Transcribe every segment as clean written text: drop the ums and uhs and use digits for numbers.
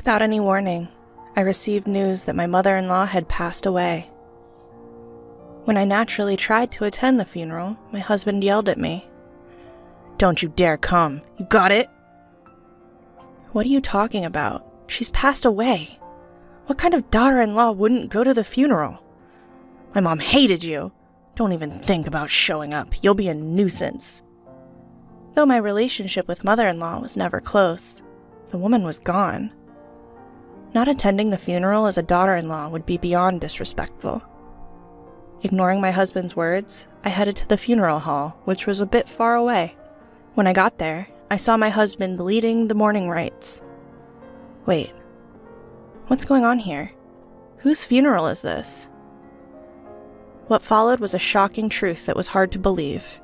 Without any warning, I received news that my mother-in-law had passed away. When I naturally tried to attend the funeral, my husband yelled at me. "Don't you dare come! You got it?" "What are you talking about? She's passed away. What kind of daughter-in-law wouldn't go to the funeral? My mom hated you. Don't even think about showing up. You'll be a nuisance." Though my relationship with mother-in-law was never close, the woman was gone. Not attending the funeral as a daughter-in-law would be beyond disrespectful. Ignoring my husband's words, I headed to the funeral hall, which was a bit far away. When I got there, I saw my husband leading the mourning rites. Wait, what's going on here? Whose funeral is this? What followed was a shocking truth that was hard to believe.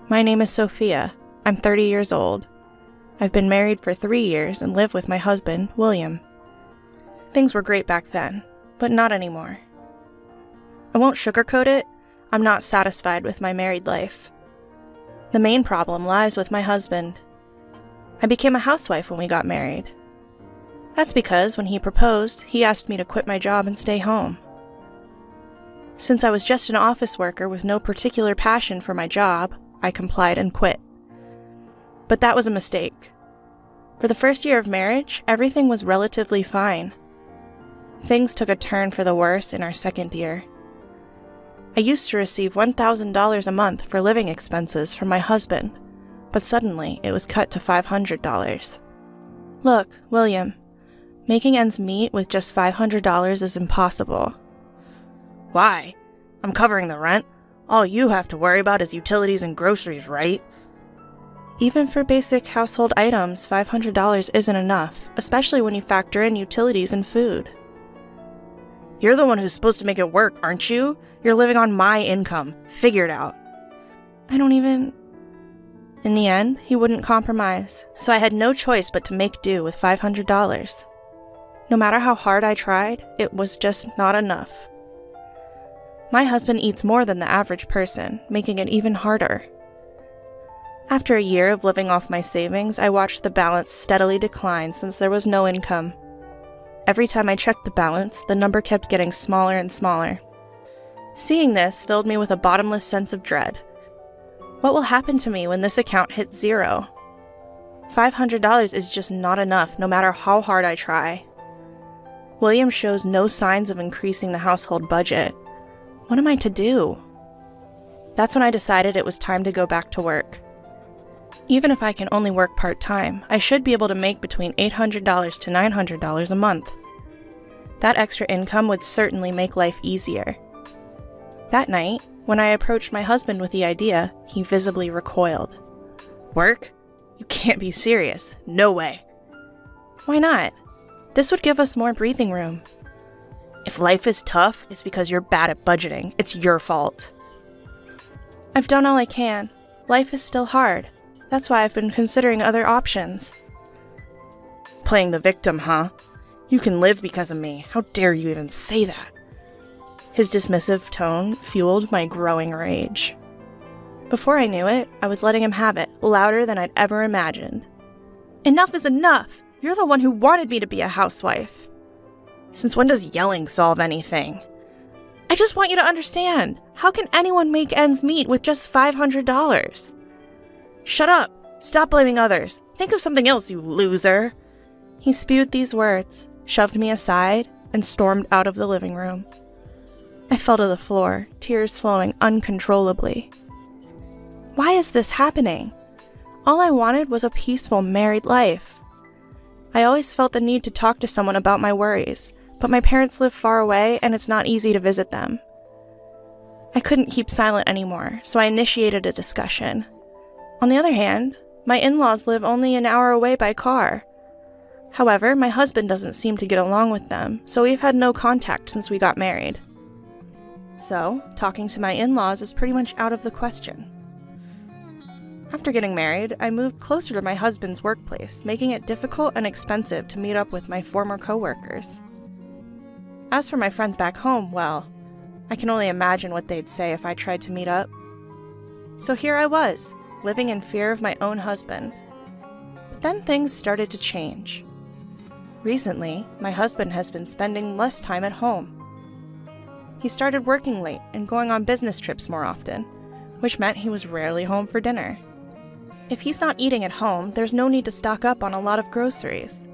My name is Sophia. I'm 30 years old. I've been married for 3 years and live with my husband, William. Things were great back then, but not anymore. I won't sugarcoat it, I'm not satisfied with my married life. The main problem lies with my husband. I became a housewife when we got married. That's because when he proposed, he asked me to quit my job and stay home. Since I was just an office worker with no particular passion for my job, I complied and quit. But that was a mistake. For the first year of marriage, everything was relatively fine. Things took a turn for the worse in our second year. I used to receive $1,000 a month for living expenses from my husband, but suddenly it was cut to $500. Look, William, making ends meet with just $500 is impossible. Why? I'm covering the rent. All you have to worry about is utilities and groceries, right? Even for basic household items, $500 isn't enough, especially when you factor in utilities and food. You're the one who's supposed to make it work, aren't you? You're living on my income. Figure it out. In the end, he wouldn't compromise, so I had no choice but to make do with $500. No matter how hard I tried, it was just not enough. My husband eats more than the average person, making it even harder. After a year of living off my savings, I watched the balance steadily decline since there was no income. Every time I checked the balance, the number kept getting smaller and smaller. Seeing this filled me with a bottomless sense of dread. What will happen to me when this account hits zero? $500 is just not enough, no matter how hard I try. William shows no signs of increasing the household budget. What am I to do? That's when I decided it was time to go back to work. Even if I can only work part-time, I should be able to make between $800 to $900 a month. That extra income would certainly make life easier. That night, when I approached my husband with the idea, he visibly recoiled. Work? You can't be serious. No way. Why not? This would give us more breathing room. If life is tough, it's because you're bad at budgeting. It's your fault. I've done all I can. Life is still hard. That's why I've been considering other options. Playing the victim, huh? You can live because of me. How dare you even say that? His dismissive tone fueled my growing rage. Before I knew it, I was letting him have it, louder than I'd ever imagined. Enough is enough! You're the one who wanted me to be a housewife. Since when does yelling solve anything? I just want you to understand. How can anyone make ends meet with just $500? Shut up! Stop blaming others! Think of something else, you loser! He spewed these words, shoved me aside, and stormed out of the living room. I fell to the floor, tears flowing uncontrollably. Why is this happening? All I wanted was a peaceful married life. I always felt the need to talk to someone about my worries, but my parents live far away and it's not easy to visit them. I couldn't keep silent anymore, so I initiated a discussion. On the other hand, my in-laws live only an hour away by car. However, my husband doesn't seem to get along with them, so we've had no contact since we got married. So, talking to my in-laws is pretty much out of the question. After getting married, I moved closer to my husband's workplace, making it difficult and expensive to meet up with my former coworkers. As for my friends back home, well, I can only imagine what they'd say if I tried to meet up. So here I was, living in fear of my own husband. But then things started to change. Recently, my husband has been spending less time at home. He started working late and going on business trips more often, which meant he was rarely home for dinner. If he's not eating at home, there's no need to stock up on a lot of groceries.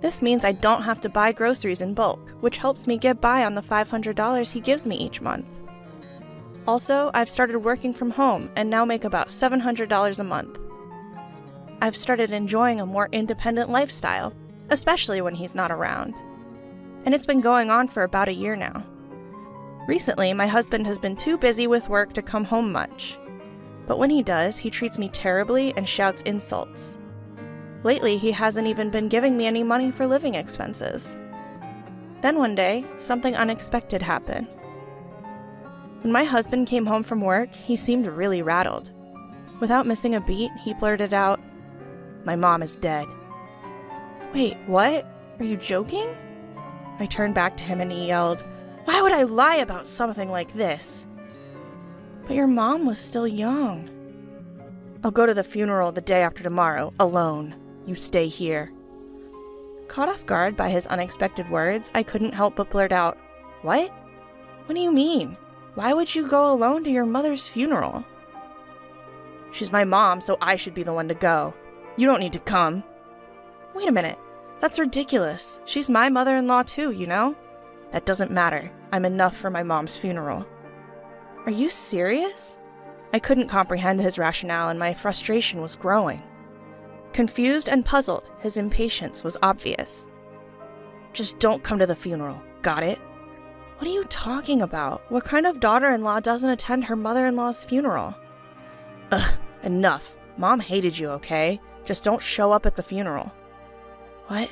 This means I don't have to buy groceries in bulk, which helps me get by on the $500 he gives me each month. Also, I've started working from home and now make about $700 a month. I've started enjoying a more independent lifestyle, especially when he's not around. And it's been going on for about a year now. Recently, my husband has been too busy with work to come home much. But when he does, he treats me terribly and shouts insults. Lately, he hasn't even been giving me any money for living expenses. Then one day, something unexpected happened. When my husband came home from work, he seemed really rattled. Without missing a beat, he blurted out, "My mom is dead." "Wait, what? Are you joking?" I turned back to him and he yelled, "Why would I lie about something like this?" "But your mom was still young." "I'll go to the funeral the day after tomorrow, alone. You stay here." Caught off guard by his unexpected words, I couldn't help but blurt out, "What? What do you mean? Why would you go alone to your mother's funeral?" "She's my mom, so I should be the one to go. You don't need to come." "Wait a minute. That's ridiculous. She's my mother-in-law too, you know? That doesn't matter. I'm enough for my mom's funeral." "Are you serious?" I couldn't comprehend his rationale and my frustration was growing. Confused and puzzled, his impatience was obvious. "Just don't come to the funeral. Got it?" "What are you talking about? What kind of daughter-in-law doesn't attend her mother-in-law's funeral?" "Ugh, enough. Mom hated you, okay? Just don't show up at the funeral." "What?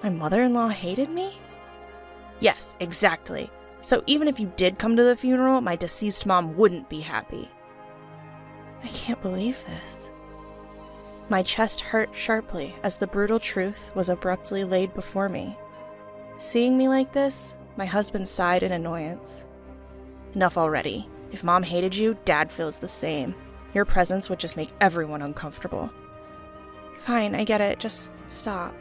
My mother-in-law hated me?" "Yes, exactly. So even if you did come to the funeral, my deceased mom wouldn't be happy." I can't believe this. My chest hurt sharply as the brutal truth was abruptly laid before me. Seeing me like this, my husband sighed in annoyance. "Enough already. If Mom hated you, Dad feels the same. Your presence would just make everyone uncomfortable." "Fine, I get it. Just stop."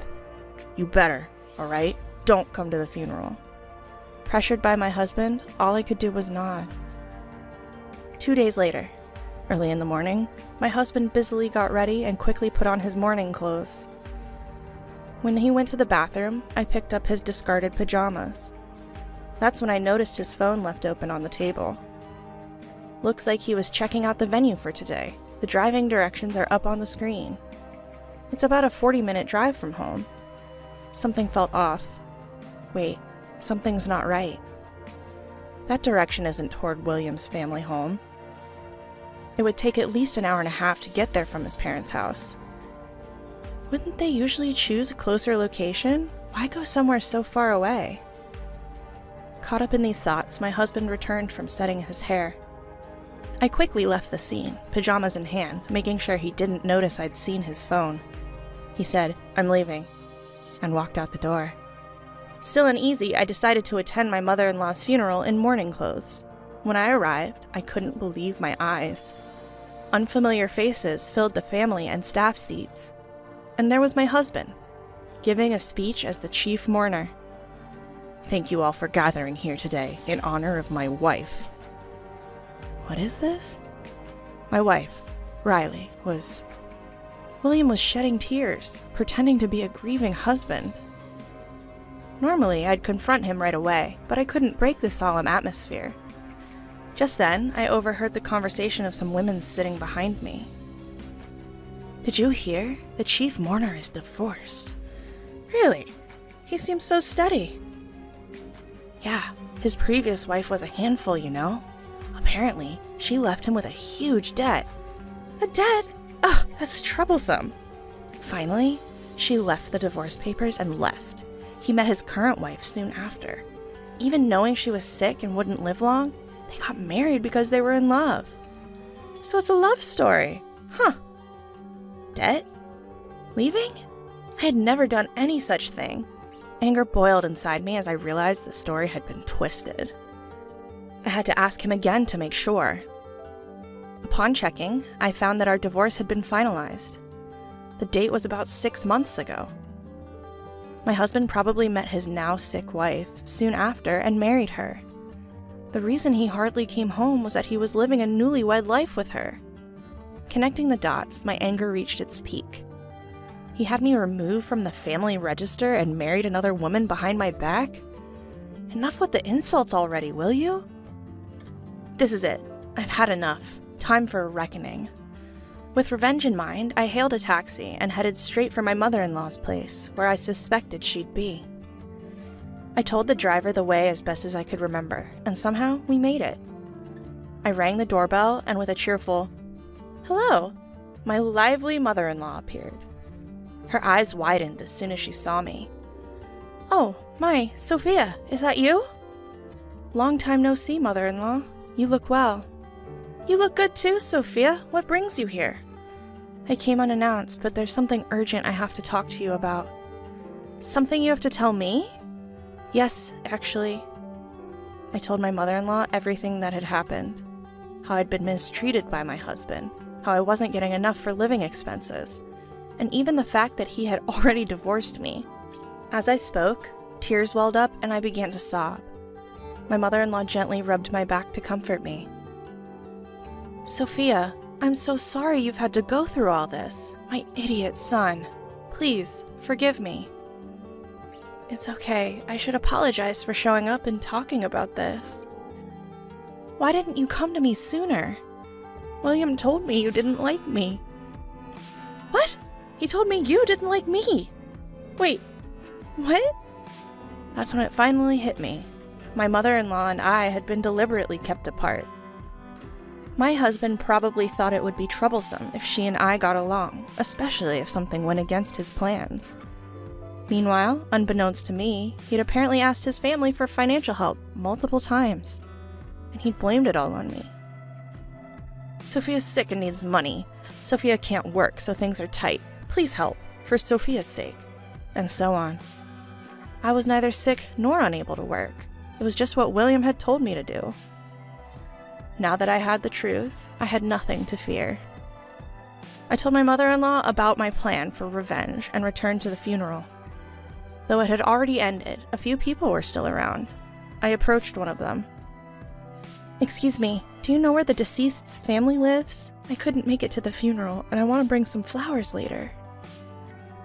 "You better, all right? Don't come to the funeral." Pressured by my husband, all I could do was nod. 2 days later, early in the morning, my husband busily got ready and quickly put on his morning clothes. When he went to the bathroom, I picked up his discarded pajamas. That's when I noticed his phone left open on the table. Looks like he was checking out the venue for today. The driving directions are up on the screen. It's about a 40-minute drive from home. Something felt off. Wait, something's not right. That direction isn't toward William's family home. It would take at least an hour and a half to get there from his parents' house. Wouldn't they usually choose a closer location? Why go somewhere so far away? Caught up in these thoughts, my husband returned from setting his hair. I quickly left the scene, pajamas in hand, making sure he didn't notice I'd seen his phone. He said, "I'm leaving," and walked out the door. Still uneasy, I decided to attend my mother-in-law's funeral in morning clothes. When I arrived, I couldn't believe my eyes. Unfamiliar faces filled the family and staff seats. And there was my husband, giving a speech as the chief mourner. "Thank you all for gathering here today in honor of my wife." What is this? My wife, Riley, was... William was shedding tears, pretending to be a grieving husband. Normally, I'd confront him right away, but I couldn't break the solemn atmosphere. Just then, I overheard the conversation of some women sitting behind me. "Did you hear? The chief mourner is divorced." "Really? He seems so steady." "Yeah, his previous wife was a handful, you know. Apparently, she left him with a huge debt." "A debt? Ugh, that's troublesome." "Finally, she left the divorce papers and left. He met his current wife soon after. Even knowing she was sick and wouldn't live long, they got married because they were in love." "So it's a love story. Huh. Debt? Leaving?" I had never done any such thing. Anger boiled inside me as I realized the story had been twisted. I had to ask him again to make sure. Upon checking, I found that our divorce had been finalized. The date was about 6 months ago. My husband probably met his now sick wife soon after and married her. The reason he hardly came home was that he was living a newlywed life with her. Connecting the dots, my anger reached its peak. He had me removed from the family register and married another woman behind my back? Enough with the insults already, will you? This is it. I've had enough. Time for a reckoning. With revenge in mind, I hailed a taxi and headed straight for my mother-in-law's place, where I suspected she'd be. I told the driver the way as best as I could remember, and somehow we made it. I rang the doorbell, and with a cheerful, "Hello," my lively mother-in-law appeared. Her eyes widened as soon as she saw me. "Oh, my, Sophia, is that you?" "Long time no see, mother-in-law. You look well." "You look good too, Sophia. What brings you here?" "I came unannounced, but there's something urgent I have to talk to you about." "Something you have to tell me?" "Yes, actually." I told my mother-in-law everything that had happened. How I'd been mistreated by my husband, how I wasn't getting enough for living expenses, and even the fact that he had already divorced me. As I spoke, tears welled up and I began to sob. My mother-in-law gently rubbed my back to comfort me. "Sophia, I'm so sorry you've had to go through all this. My idiot son. Please, forgive me." "It's okay. I should apologize for showing up and talking about this." "Why didn't you come to me sooner?" "William told me you didn't like me." "What? He told me you didn't like me? Wait, what?" That's when it finally hit me. My mother-in-law and I had been deliberately kept apart. My husband probably thought it would be troublesome if she and I got along, especially if something went against his plans. Meanwhile, unbeknownst to me, he'd apparently asked his family for financial help multiple times, and he'd blamed it all on me. "Sophia's sick and needs money. Sophia can't work, so things are tight. Please help, for Sophia's sake." And so on. I was neither sick nor unable to work. It was just what William had told me to do. Now that I had the truth, I had nothing to fear. I told my mother-in-law about my plan for revenge and returned to the funeral. Though it had already ended, a few people were still around. I approached one of them. "Excuse me, do you know where the deceased's family lives? I couldn't make it to the funeral, and I want to bring some flowers later."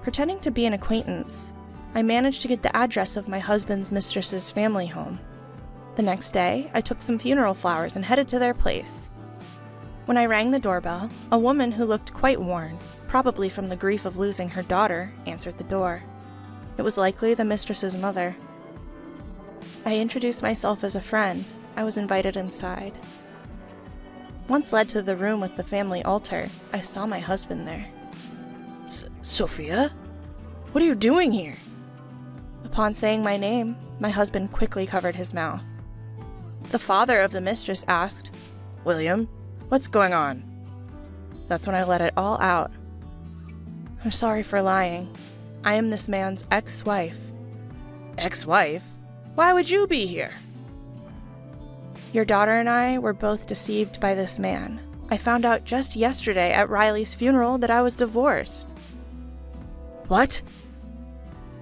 Pretending to be an acquaintance, I managed to get the address of my husband's mistress's family home. The next day, I took some funeral flowers and headed to their place. When I rang the doorbell, a woman who looked quite worn, probably from the grief of losing her daughter, answered the door. It was likely the mistress's mother. I introduced myself as a friend. I was invited inside. Once led to the room with the family altar, I saw my husband there. "Sophia? What are you doing here?" Upon saying my name, my husband quickly covered his mouth. The father of the mistress asked, "William, what's going on?" That's when I let it all out. "I'm sorry for lying. I am this man's ex-wife." "Ex-wife? Why would you be here?" "Your daughter and I were both deceived by this man. I found out just yesterday at Riley's funeral that I was divorced." "What?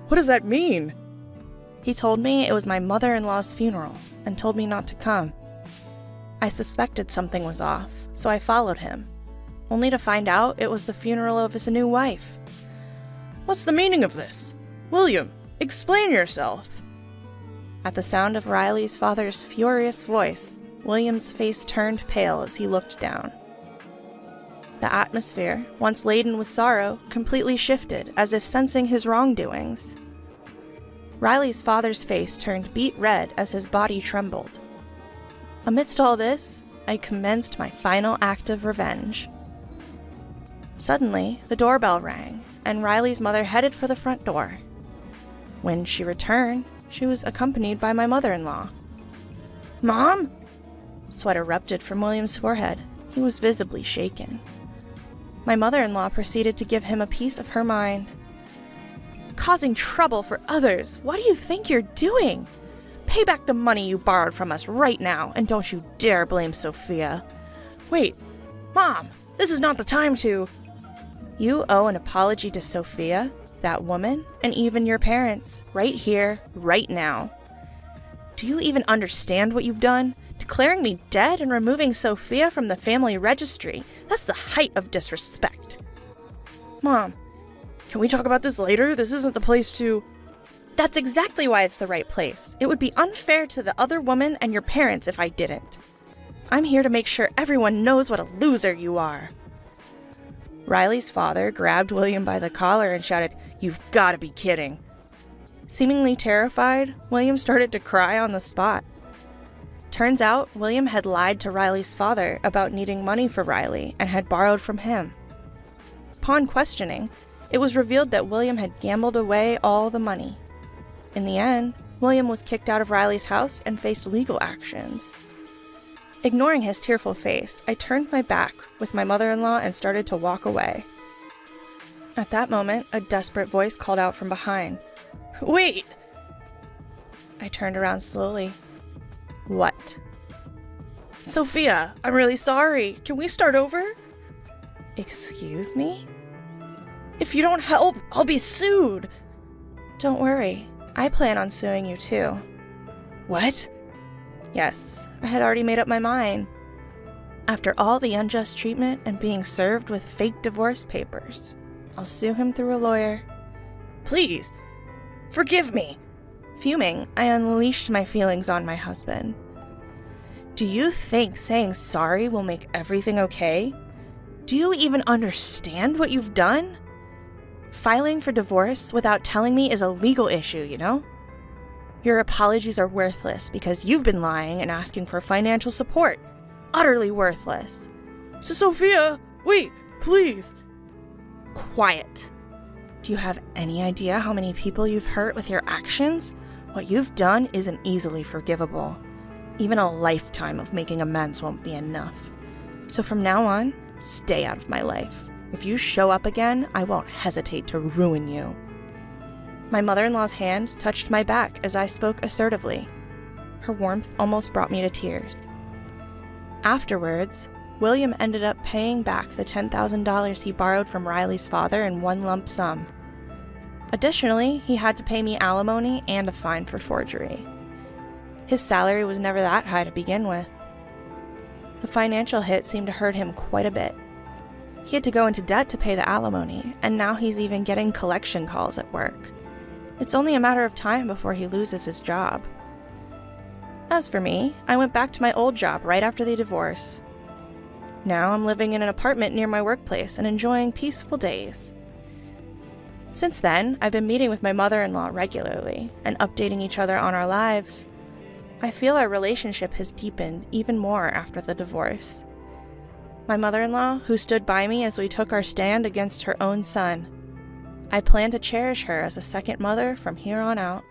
What does that mean?" "He told me it was my mother-in-law's funeral and told me not to come. I suspected something was off, so I followed him, only to find out it was the funeral of his new wife." "What's the meaning of this? William, explain yourself." At the sound of Riley's father's furious voice, William's face turned pale as he looked down. The atmosphere, once laden with sorrow, completely shifted, as if sensing his wrongdoings. Riley's father's face turned beet red as his body trembled. Amidst all this, I commenced my final act of revenge. Suddenly, the doorbell rang, and Riley's mother headed for the front door. When she returned, she was accompanied by my mother-in-law. "Mom?" Sweat erupted from William's forehead. He was visibly shaken. My mother-in-law proceeded to give him a piece of her mind. "Causing trouble for others. What do you think you're doing? Pay back the money you borrowed from us right now, and don't you dare blame Sophia." "Wait, Mom, this is not the time to—" "You owe an apology to Sophia, that woman, and even your parents, right here, right now. Do you even understand what you've done? Declaring me dead and removing Sophia from the family registry. That's the height of disrespect. Mom, can we talk about this later? This isn't the place to... That's exactly why it's the right place. It would be unfair to the other woman and your parents if I didn't. I'm here to make sure everyone knows what a loser you are. Riley's father grabbed William by the collar and shouted, "You've got to be kidding." Seemingly terrified, William started to cry on the spot. Turns out, William had lied to Riley's father about needing money for Riley and had borrowed from him. Upon questioning, it was revealed that William had gambled away all the money. In the end, William was kicked out of Riley's house and faced legal actions. Ignoring his tearful face, I turned my back with my mother-in-law and started to walk away. At that moment, a desperate voice called out from behind. "Wait!" I turned around slowly. What? "Sophia, I'm really sorry. Can we start over?" Excuse me? "If you don't help, I'll be sued." "Don't worry. I plan on suing you too." "What?" Yes, I had already made up my mind. After all the unjust treatment and being served with fake divorce papers, I'll sue him through a lawyer. "Please, forgive me." Fuming, I unleashed my feelings on my husband. "Do you think saying sorry will make everything okay? Do you even understand what you've done? Filing for divorce without telling me is a legal issue, you know? Your apologies are worthless because you've been lying and asking for financial support. Utterly worthless." "Sophia, wait, please." Quiet. Do you have any idea how many people you've hurt with your actions? What you've done isn't easily forgivable. Even a lifetime of making amends won't be enough. So from now on, stay out of my life. If you show up again, I won't hesitate to ruin you. My mother-in-law's hand touched my back as I spoke assertively. Her warmth almost brought me to tears. Afterwards, William ended up paying back the $10,000 he borrowed from Riley's father in one lump sum. Additionally, he had to pay me alimony and a fine for forgery. His salary was never that high to begin with. The financial hit seemed to hurt him quite a bit. He had to go into debt to pay the alimony, and now he's even getting collection calls at work. It's only a matter of time before he loses his job. As for me, I went back to my old job right after the divorce. Now I'm living in an apartment near my workplace and enjoying peaceful days. Since then, I've been meeting with my mother-in-law regularly and updating each other on our lives. I feel our relationship has deepened even more after the divorce. My mother-in-law, who stood by me as we took our stand against her own son. I plan to cherish her as a second mother from here on out.